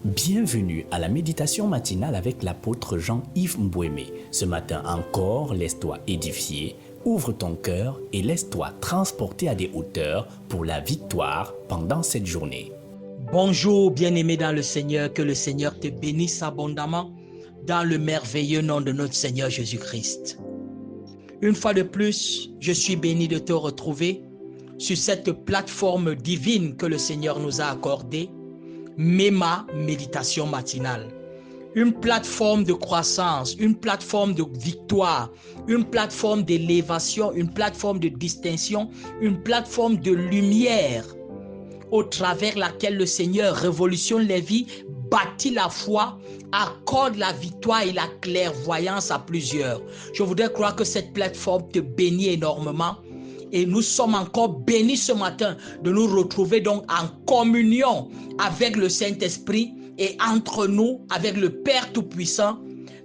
Bienvenue à la méditation matinale avec l'apôtre Jean-Yves Mbouémé. Ce matin encore, laisse-toi édifier, ouvre ton cœur et laisse-toi transporter à des hauteurs pour la victoire pendant cette journée. Bonjour bien-aimé dans le Seigneur, que le Seigneur te bénisse abondamment dans le merveilleux nom de notre Seigneur Jésus-Christ. Une fois de plus, je suis béni de te retrouver sur cette plateforme divine que le Seigneur nous a accordée, MEMA Méditation Matinale. Une plateforme de croissance, une plateforme de victoire, une plateforme d'élévation, une plateforme de distinction, une plateforme de lumière au travers laquelle le Seigneur révolutionne les vies, bâtit la foi, accorde la victoire et la clairvoyance à plusieurs. Je voudrais croire que cette plateforme te bénit énormément. Et nous sommes encore bénis ce matin de nous retrouver donc en communion avec le Saint-Esprit et entre nous avec le Père Tout-Puissant,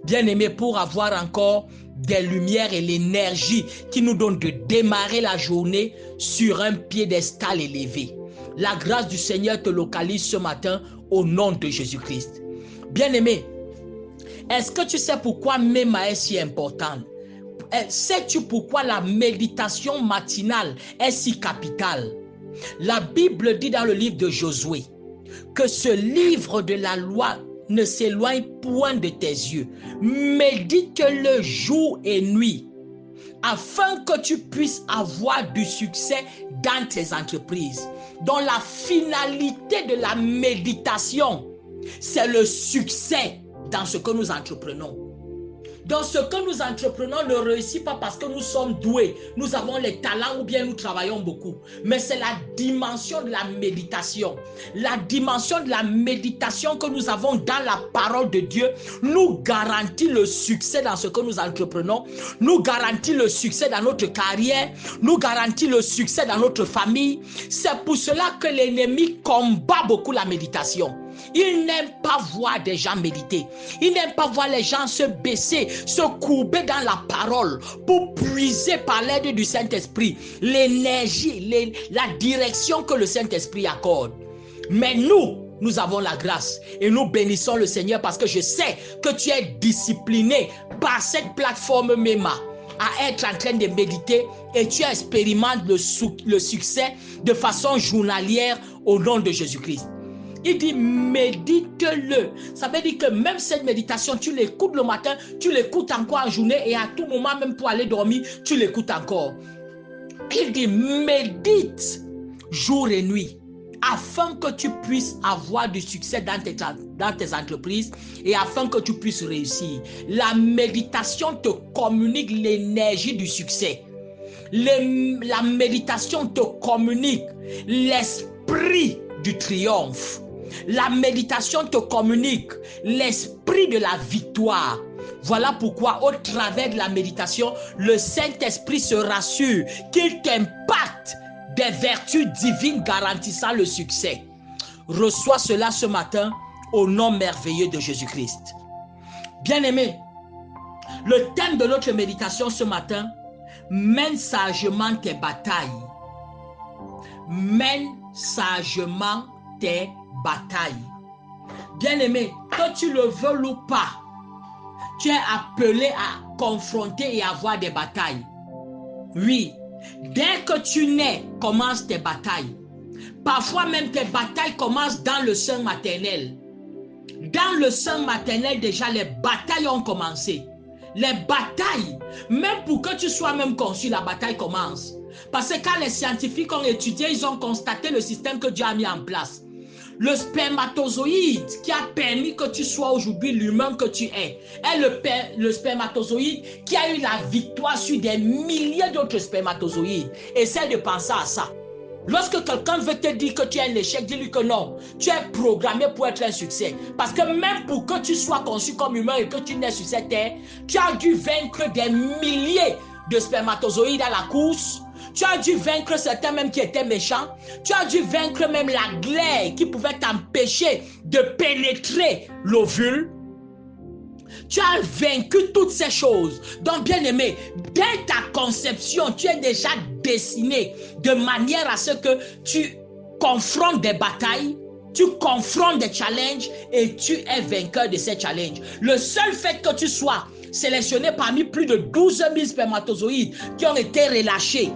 bien-aimé, pour avoir encore des lumières et l'énergie qui nous donne de démarrer la journée sur un piédestal élevé. La grâce du Seigneur te localise ce matin au nom de Jésus-Christ. Bien-aimé, est-ce que tu sais pourquoi MEMA est si importante? Sais-tu pourquoi la méditation matinale est si capitale? La Bible dit dans le livre de Josué que ce livre de la loi ne s'éloigne point de tes yeux. Médite-le jour et nuit afin que tu puisses avoir du succès dans tes entreprises. Donc la finalité de la méditation, c'est le succès dans ce que nous entreprenons. Donc ce que nous entreprenons ne réussit pas parce que nous sommes doués, nous avons les talents ou bien nous travaillons beaucoup. Mais c'est la dimension de la méditation. La dimension de la méditation que nous avons dans la parole de Dieu nous garantit le succès dans ce que nous entreprenons, nous garantit le succès dans notre carrière, nous garantit le succès dans notre famille. C'est pour cela que l'ennemi combat beaucoup la méditation. Il n'aime pas voir des gens méditer. Il n'aime pas voir les gens se baisser, se courber dans la parole pour puiser par l'aide du Saint-Esprit l'énergie, la direction que le Saint-Esprit accorde. Mais nous avons la grâce et nous bénissons le Seigneur parce que je sais que tu es discipliné par cette plateforme MEMA à être en train de méditer et tu expérimentes le succès de façon journalière au nom de Jésus-Christ. Il dit médite-le. Ça veut dire que même cette méditation, tu l'écoutes le matin, tu l'écoutes encore en journée et à tout moment, même pour aller dormir, tu l'écoutes encore. Il dit médite jour et nuit afin que tu puisses avoir du succès dans tes entreprises et afin que tu puisses réussir. La méditation te communique l'énergie du succès. La méditation te communique l'esprit du triomphe. La méditation te communique l'esprit de la victoire. Voilà pourquoi au travers de la méditation, le Saint-Esprit se rassure qu'il t'impacte des vertus divines garantissant le succès. Reçois cela ce matin au nom merveilleux de Jésus-Christ. Bien-aimé, le thème de notre méditation ce matin, mène sagement tes batailles. Mène sagement tes batailles. Bien-aimé, que tu le veuilles ou pas, tu es appelé à confronter et avoir des batailles. Oui, dès que tu nais, commencent tes batailles. Parfois même tes batailles commencent dans le sein maternel. Dans le sein maternel déjà, les batailles ont commencé. Les batailles, même pour que tu sois même conçu, la bataille commence. Parce que quand les scientifiques ont étudié, ils ont constaté le système que Dieu a mis en place. Le spermatozoïde qui a permis que tu sois aujourd'hui l'humain que tu es le spermatozoïde qui a eu la victoire sur des milliers d'autres spermatozoïdes. Essaie de penser à ça. Lorsque quelqu'un veut te dire que tu es un échec, dis-lui que non, tu es programmé pour être un succès. Parce que même pour que tu sois conçu comme humain et que tu nais sur cette terre, tu as dû vaincre des milliers de spermatozoïdes à la course. Tu as dû vaincre certains même qui étaient méchants. Tu as dû vaincre même la glaire qui pouvait t'empêcher de pénétrer l'ovule. Tu as vaincu toutes ces choses. Donc, bien-aimé, dès ta conception, tu es déjà destiné de manière à ce que tu confrontes des batailles, tu confrontes des challenges et tu es vainqueur de ces challenges. Le seul fait que tu sois sélectionné parmi plus de 12 000 spermatozoïdes qui ont été relâchés.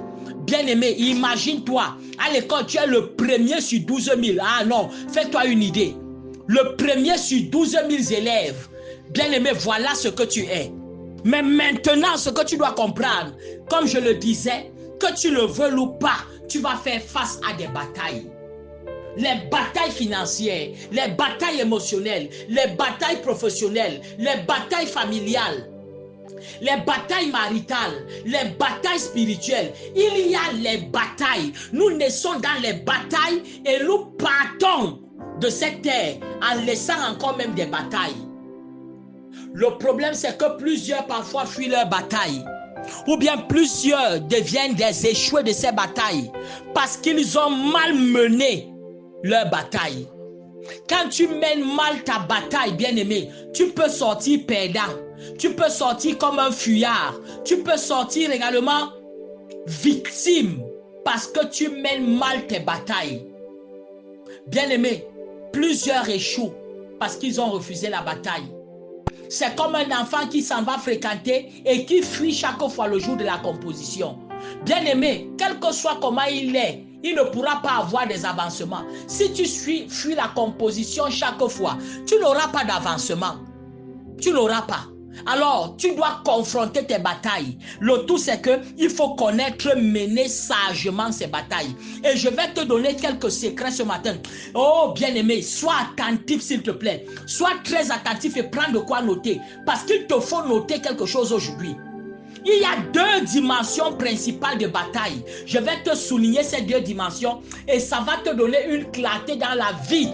Bien-aimé, imagine-toi, à l'école, tu es le premier sur 12 000. Ah non, fais-toi une idée. Le premier sur 12 000 élèves. Bien-aimé, voilà ce que tu es. Mais maintenant, ce que tu dois comprendre, comme je le disais, que tu le veux ou pas, tu vas faire face à des batailles. Les batailles financières, les batailles émotionnelles, les batailles professionnelles, les batailles familiales, les batailles maritales, les batailles spirituelles. Il y a les batailles. Nous naissons dans les batailles et nous partons de cette terre en laissant encore même des batailles. Le problème, c'est que plusieurs parfois fuient leur bataille. Ou bien plusieurs deviennent des échoués de ces batailles parce qu'ils ont mal mené leur bataille. Quand tu mènes mal ta bataille, bien-aimé, tu peux sortir perdant. Tu peux sortir comme un fuyard. Tu peux sortir également victime parce que tu mènes mal tes batailles. Bien-aimé, plusieurs échouent parce qu'ils ont refusé la bataille. C'est comme un enfant qui s'en va fréquenter et qui fuit chaque fois le jour de la composition. Bien-aimé, quel que soit comment il est, il ne pourra pas avoir des avancements. Si tu fuis la composition chaque fois, tu n'auras pas d'avancement. Tu n'auras pas. Alors, tu dois confronter tes batailles. Le tout, c'est qu'il faut connaître, mener sagement ces batailles. Et je vais te donner quelques secrets ce matin. Oh, bien-aimé, sois attentif, s'il te plaît. Sois très attentif et prends de quoi noter. Parce qu'il te faut noter quelque chose aujourd'hui. Il y a deux dimensions principales de bataille. Je vais te souligner ces deux dimensions et ça va te donner une clarté dans la vie.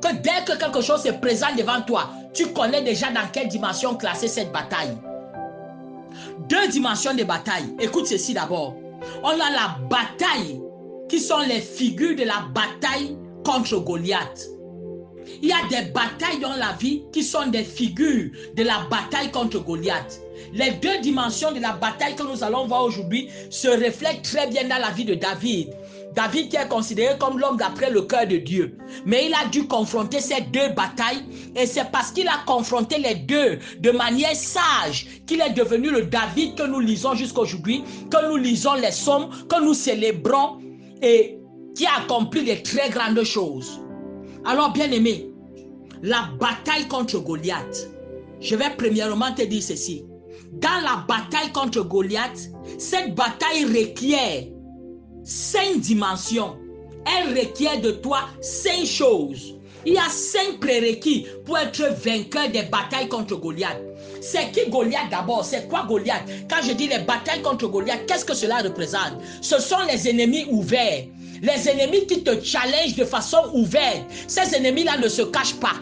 Que dès que quelque chose se présente devant toi, tu connais déjà dans quelle dimension classer cette bataille. Deux dimensions de bataille. Écoute ceci d'abord. On a la bataille qui sont les figures de la bataille contre Goliath. Il y a des batailles dans la vie qui sont des figures de la bataille contre Goliath. Les deux dimensions de la bataille que nous allons voir aujourd'hui se reflètent très bien dans la vie de David. David qui est considéré comme l'homme d'après le cœur de Dieu. Mais il a dû confronter ces deux batailles et c'est parce qu'il a confronté les deux de manière sage qu'il est devenu le David que nous lisons jusqu'à aujourd'hui, que nous lisons les psaumes, que nous célébrons et qui a accompli de très grandes choses. Alors bien aimé, la bataille contre Goliath, je vais premièrement te dire ceci. Dans la bataille contre Goliath, cette bataille requiert 5 dimensions. Elle requiert de toi 5 choses. Il y a 5 prérequis pour être vainqueur des batailles contre Goliath. C'est qui Goliath d'abord? C'est quoi Goliath? Quand je dis les batailles contre Goliath, qu'est-ce que cela représente? Ce sont les ennemis ouverts. Les ennemis qui te challengent de façon ouverte. Ces ennemis-là ne se cachent pas.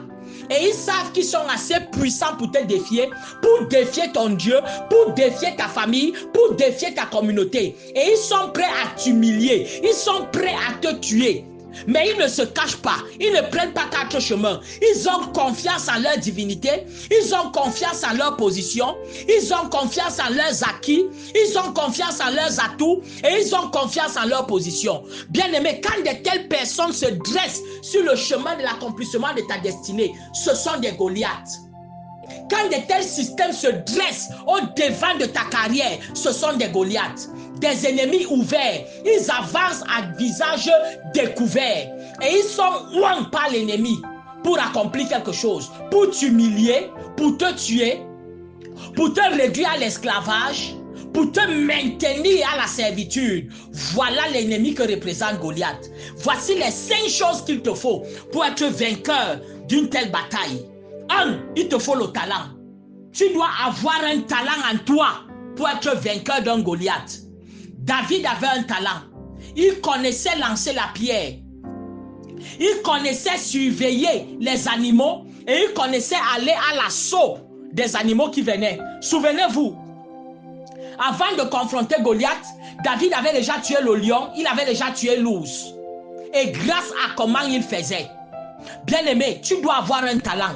Et ils savent qu'ils sont assez puissants pour te défier, pour défier ton Dieu, pour défier ta famille, pour défier ta communauté. Et ils sont prêts à t'humilier, ils sont prêts à te tuer. Mais ils ne se cachent pas, ils ne prennent pas 4 chemins. Ils ont confiance en leur divinité, ils ont confiance en leur position, ils ont confiance en leurs acquis, ils ont confiance en leurs atouts et ils ont confiance en leur position. Bien-aimé, quand de telles personnes se dressent sur le chemin de l'accomplissement de ta destinée, ce sont des Goliaths. Quand de tels systèmes se dressent au devant de ta carrière, ce sont des Goliaths. Des ennemis ouverts, ils avancent à visage découvert et ils sont oués par l'ennemi pour accomplir quelque chose, pour t'humilier, pour te tuer, pour te réduire à l'esclavage, pour te maintenir à la servitude. Voilà l'ennemi que représente Goliath. Voici les 5 choses qu'il te faut pour être vainqueur d'une telle bataille. 1, il te faut le talent. Tu dois avoir un talent en toi pour être vainqueur d'un Goliath. David avait un talent. Il connaissait lancer la pierre. Il connaissait surveiller les animaux et il connaissait aller à l'assaut des animaux qui venaient. Souvenez-vous, avant de confronter Goliath, David avait déjà tué le lion, il avait déjà tué l'ours. Et grâce à comment il faisait. Bien-aimé, tu dois avoir un talent.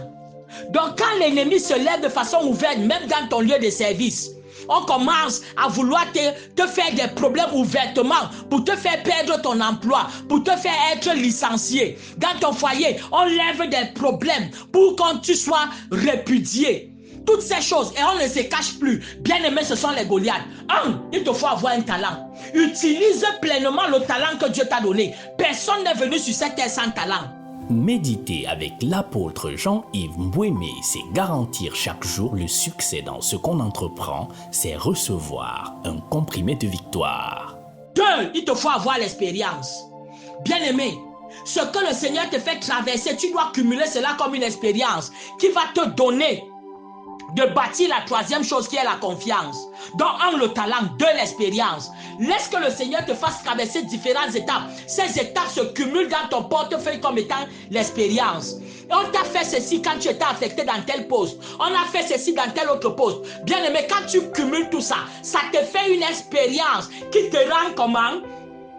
Donc quand l'ennemi se lève de façon ouverte, même dans ton lieu de service, On commence à vouloir te faire des problèmes ouvertement pour te faire perdre ton emploi, pour te faire être licencié. Dans ton foyer, on lève des problèmes pour que tu sois répudié. Toutes ces choses, et on ne se cache plus. Bien-aimé, ce sont les Goliaths. Il te faut avoir un talent. Utilise pleinement le talent que Dieu t'a donné. Personne n'est venu sur cette terre sans talent. Méditer avec l'apôtre Jean-Yves Mbouémé, c'est garantir chaque jour le succès dans ce qu'on entreprend, c'est recevoir un comprimé de victoire. 2, il te faut avoir l'expérience. Bien-aimé, ce que le Seigneur te fait traverser, tu dois cumuler cela comme une expérience qui va te donner de bâtir la troisième chose qui est la confiance. Donc, 1, le talent, 2, l'expérience. Laisse que le Seigneur te fasse traverser différentes étapes. Ces étapes se cumulent dans ton portefeuille comme étant l'expérience. Et on t'a fait ceci quand tu étais affecté dans tel poste. On a fait ceci dans tel autre poste. Bien aimé, quand tu cumules tout ça, ça te fait une expérience qui te rend comment?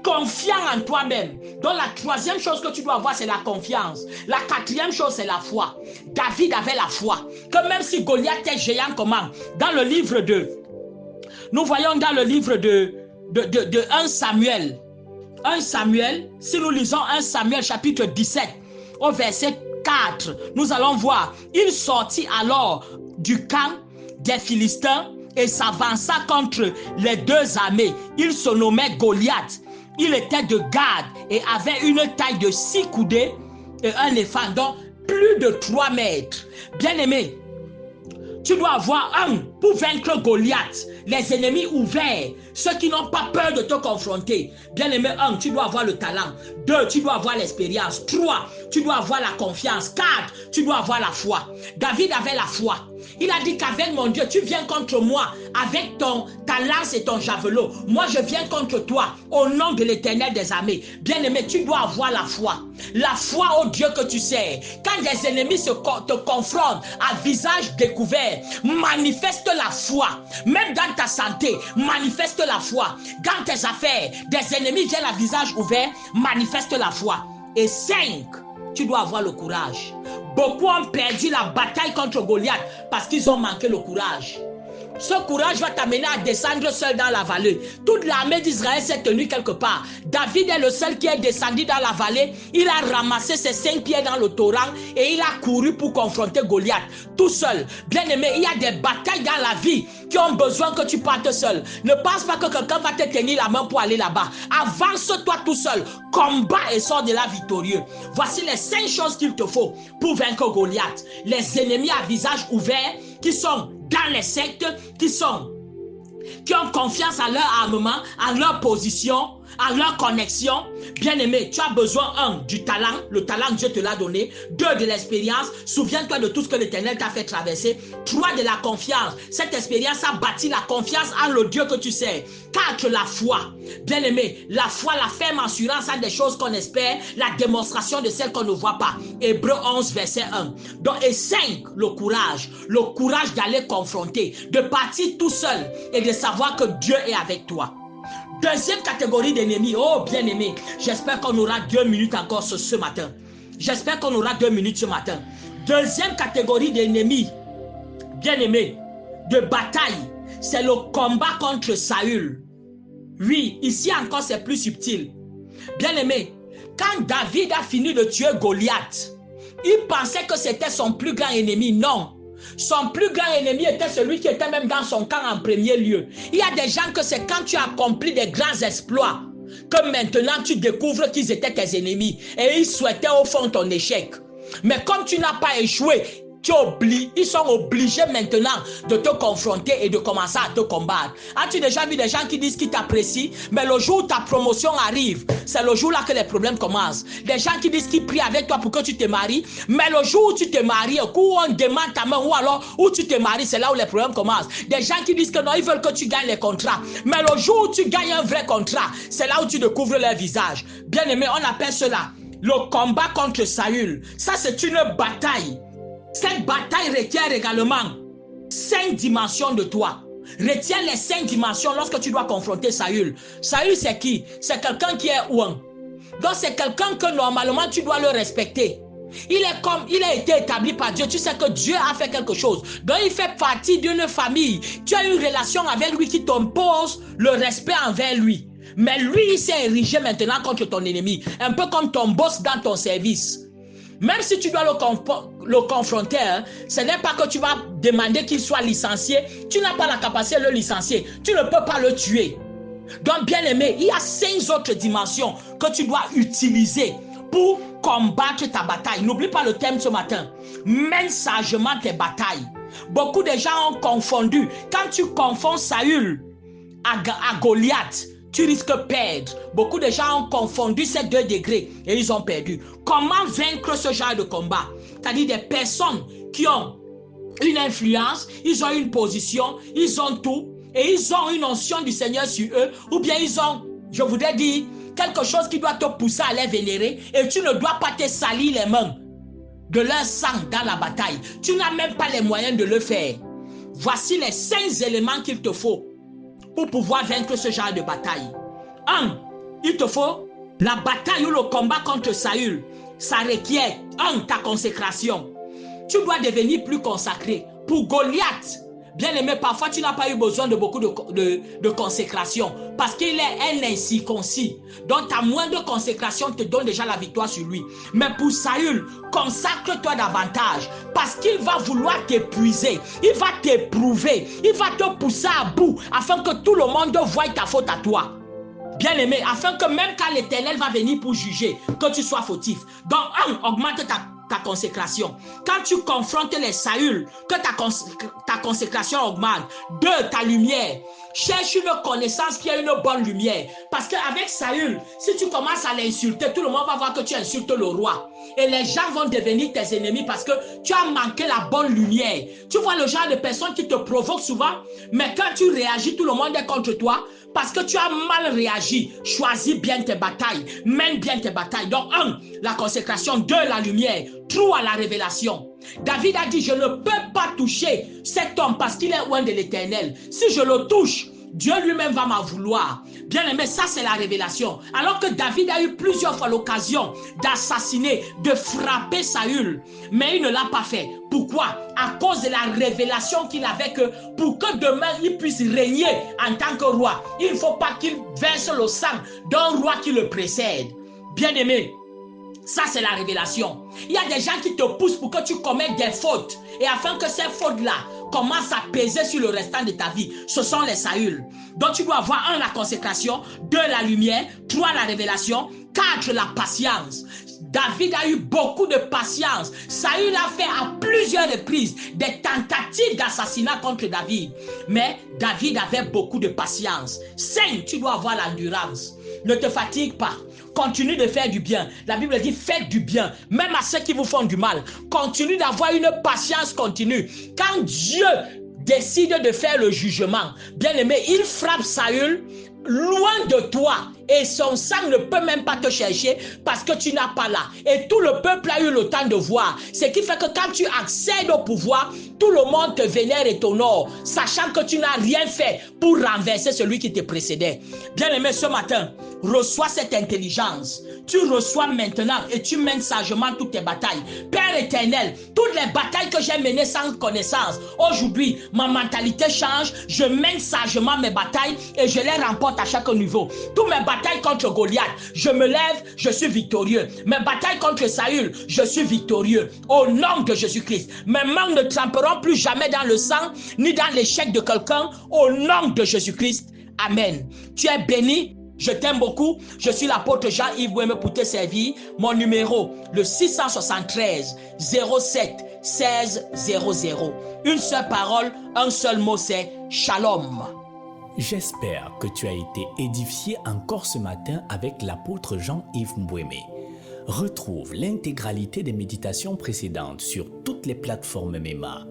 Confiant en toi-même. Donc la troisième chose que tu dois avoir, c'est la confiance. La quatrième chose, c'est la foi. David avait la foi. Que même si Goliath est géant, comment? Dans le livre de... Nous voyons dans le livre de 1 Samuel. 1 Samuel, si nous lisons 1 Samuel chapitre 17, au verset 4, nous allons voir. Il sortit alors du camp des Philistins et s'avança contre les deux armées. Il se nommait Goliath. Il était de Gad et avait une taille de 6 coudées et un éléphant, donc plus de 3 mètres. Bien-aimé, tu dois avoir pour vaincre Goliath, les ennemis ouverts, ceux qui n'ont pas peur de te confronter. Bien-aimé, 1, tu dois avoir le talent. 2, tu dois avoir l'expérience. 3, tu dois avoir la confiance. 4, tu dois avoir la foi. David avait la foi. Il a dit qu'avec mon Dieu, tu viens contre moi avec ta lance et ton javelot. Moi, je viens contre toi au nom de l'Éternel des armées. Bien-aimé, tu dois avoir la foi. La foi au Dieu que tu sers. Quand des ennemis te confrontent à visage découvert, manifeste la foi. Même dans ta santé, manifeste la foi. Dans tes affaires, des ennemis viennent à visage ouvert, manifeste la foi. Et 5, tu dois avoir le courage. Beaucoup ont perdu la bataille contre Goliath parce qu'ils ont manqué le courage. Ce courage va t'amener à descendre seul dans la vallée. Toute l'armée d'Israël s'est tenue quelque part. David est le seul qui est descendu dans la vallée. Il a ramassé ses 5 pieds dans le torrent et il a couru pour confronter Goliath. Tout seul. Bien aimé, il y a des batailles dans la vie qui ont besoin que tu partes seul. Ne pense pas que quelqu'un va te tenir la main pour aller là-bas. Avance-toi tout seul. Combat et sors de là victorieux. Voici les 5 choses qu'il te faut pour vaincre Goliath. Les ennemis à visage ouvert qui sont dans les sectes, qui ont confiance à leur armement, à leur position, à leur connexion. Bien-aimé, tu as besoin, 1, du talent. Le talent, Dieu te l'a donné. 2, de l'expérience. Souviens-toi de tout ce que l'Éternel t'a fait traverser. 3, de la confiance. Cette expérience a bâti la confiance en le Dieu que tu sais. 4, la foi. Bien-aimé, la foi, la ferme assurance à des choses qu'on espère, la démonstration de celles qu'on ne voit pas. Hébreux 11, verset 1. Donc, et 5, le courage. Le courage d'aller confronter, de partir tout seul et de savoir que Dieu est avec toi. Deuxième catégorie d'ennemis. Oh, bien-aimé, j'espère qu'on aura 2 minutes encore ce matin. J'espère qu'on aura 2 minutes ce matin. Deuxième catégorie d'ennemis, bien-aimé, de bataille, c'est le combat contre Saül. Oui, ici encore c'est plus subtil. Bien-aimé, quand David a fini de tuer Goliath, il pensait que c'était son plus grand ennemi. Non. Son plus grand ennemi était celui qui était même dans son camp en premier lieu. Il y a des gens que c'est quand tu as accompli des grands exploits que maintenant tu découvres qu'ils étaient tes ennemis et ils souhaitaient au fond ton échec. Mais comme tu n'as pas échoué, ils sont obligés maintenant de te confronter et de commencer à te combattre. As-tu déjà vu des gens qui disent qu'ils t'apprécient, mais le jour où ta promotion arrive, c'est le jour là que les problèmes commencent. Des gens qui disent qu'ils prient avec toi pour que tu te maries, mais le jour où tu te maries, où on demande ta main, ou alors où tu te maries, c'est là où les problèmes commencent. Des gens qui disent que non, ils veulent que tu gagnes les contrats, mais le jour où tu gagnes un vrai contrat, c'est là où tu découvres leur visage. Bien aimé, on appelle cela le combat contre Saül. Ça, c'est une bataille. Cette bataille requiert également 5 dimensions de toi. Retiens les 5 dimensions lorsque tu dois confronter Saül. Saül, c'est qui? C'est quelqu'un qui est ouin. Donc, c'est quelqu'un que normalement tu dois le respecter. Il a été établi par Dieu. Tu sais que Dieu a fait quelque chose. Donc il fait partie d'une famille. Tu as une relation avec lui qui t'impose le respect envers lui. Mais lui, il s'est érigé maintenant contre ton ennemi. Un peu comme ton boss dans ton service. Même si tu dois le confronter, hein, ce n'est pas que tu vas demander qu'il soit licencié. Tu n'as pas la capacité de le licencier. Tu ne peux pas le tuer. Donc, bien aimé, il y a 5 autres dimensions que tu dois utiliser pour combattre ta bataille. N'oublie pas le thème ce matin. Mène sagement tes batailles. Beaucoup de gens ont confondu. Quand tu confonds Saül à Goliath, tu risques de perdre. Beaucoup de gens ont confondu ces 2 degrés et ils ont perdu. Comment vaincre ce genre de combat? C'est-à-dire des personnes qui ont une influence, ils ont une position, ils ont tout et ils ont une onction du Seigneur sur eux, ou bien ils ont, je voudrais dire, quelque chose qui doit te pousser à les vénérer et tu ne dois pas te salir les mains de leur sang dans la bataille. Tu n'as même pas les moyens de le faire. Voici les 5 éléments qu'il te faut pour pouvoir vaincre ce genre de bataille. 1. Il te faut la bataille ou le combat contre Saül. Ça requiert, 1. Ta consécration. Tu dois devenir plus consacré. Pour Goliath, bien aimé, parfois tu n'as pas eu besoin de beaucoup de consécration parce qu'il est un incirconcis. Donc ta moindre consécration te donne déjà la victoire sur lui. Mais pour Saül, consacre-toi davantage parce qu'il va vouloir t'épuiser. Il va t'éprouver. Il va te pousser à bout afin que tout le monde voie ta faute à toi. Bien aimé, afin que même quand l'Éternel va venir pour juger, que tu sois fautif. Donc, 1. Augmente ta consécration. Quand tu confrontes les Saül, que ta consécration augmente. 2. Ta lumière. Cherche une connaissance qui a une bonne lumière. Parce qu'avec Saül, si tu commences à l'insulter, tout le monde va voir que tu insultes le roi. Et les gens vont devenir tes ennemis parce que tu as manqué la bonne lumière. Tu vois le genre de personnes qui te provoquent souvent, mais quand tu réagis, tout le monde est contre toi parce que tu as mal réagi. Choisis bien tes batailles. Mène bien tes batailles. Donc, 1. La consécration. 2. La lumière. 3. La révélation. David a dit, je ne peux pas toucher cet homme parce qu'il est loin de l'Éternel. Si je le touche, Dieu lui-même va m'en vouloir. Bien aimé, ça c'est la révélation. Alors que David a eu plusieurs fois l'occasion d'assassiner, de frapper Saül, mais il ne l'a pas fait. Pourquoi? À cause de la révélation qu'il avait que pour que demain il puisse régner en tant que roi, il ne faut pas qu'il verse le sang d'un roi qui le précède. Bien aimé, ça, c'est la révélation. Il y a des gens qui te poussent pour que tu commettes des fautes. Et afin que ces fautes-là commencent à peser sur le restant de ta vie, ce sont les Saül. Donc, tu dois avoir 1. La consécration. 2. La lumière. 3. La révélation. 4. La patience. David a eu beaucoup de patience. Saül a fait à plusieurs reprises des tentatives d'assassinat contre David. Mais David avait beaucoup de patience. 5. Tu dois avoir l'endurance. Ne te fatigue pas. Continue de faire du bien. La Bible dit faites du bien, même à ceux qui vous font du mal. Continue d'avoir une patience continue. Quand Dieu décide de faire le jugement, bien aimé, il frappe Saül loin de toi et son sang ne peut même pas te chercher parce que tu n'as pas là. Et tout le peuple a eu le temps de voir. Ce qui fait que quand tu accèdes au pouvoir, tout le monde te vénère et t'honore, sachant que tu n'as rien fait pour renverser celui qui te précédait. Bien aimé, ce matin, reçois cette intelligence. Tu reçois maintenant et tu mènes sagement toutes tes batailles. Père éternel, toutes les batailles que j'ai menées sans connaissance, aujourd'hui, ma mentalité change. Je mène sagement mes batailles et je les remporte à chaque niveau. Toutes mes batailles contre Goliath, je me lève, je suis victorieux. Mes batailles contre Saül, je suis victorieux. Au nom de Jésus-Christ, mes mains ne tremperont plus jamais dans le sang, ni dans l'échec de quelqu'un. Au nom de Jésus-Christ, amen. Tu es béni. Je t'aime beaucoup. Je suis l'apôtre Jean-Yves Bouémé pour te servir. Mon numéro, le 673 07 16 00. Une seule parole, un seul mot, c'est Shalom. J'espère que tu as été édifié encore ce matin avec l'apôtre Jean-Yves Bouémé. Retrouve l'intégralité des méditations précédentes sur toutes les plateformes MEMA.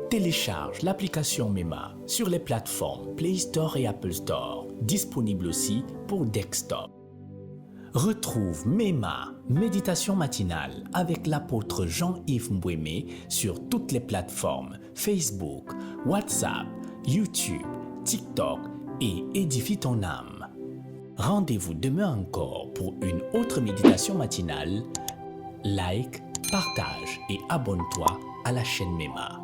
Télécharge l'application MEMA sur les plateformes Play Store et Apple Store, disponible aussi pour desktop. Retrouve MEMA, méditation matinale avec l'apôtre Jean-Yves Bouémé sur toutes les plateformes Facebook, WhatsApp, YouTube, TikTok et édifie ton âme. Rendez-vous demain encore pour une autre méditation matinale. Like, partage et abonne-toi à la chaîne Mema.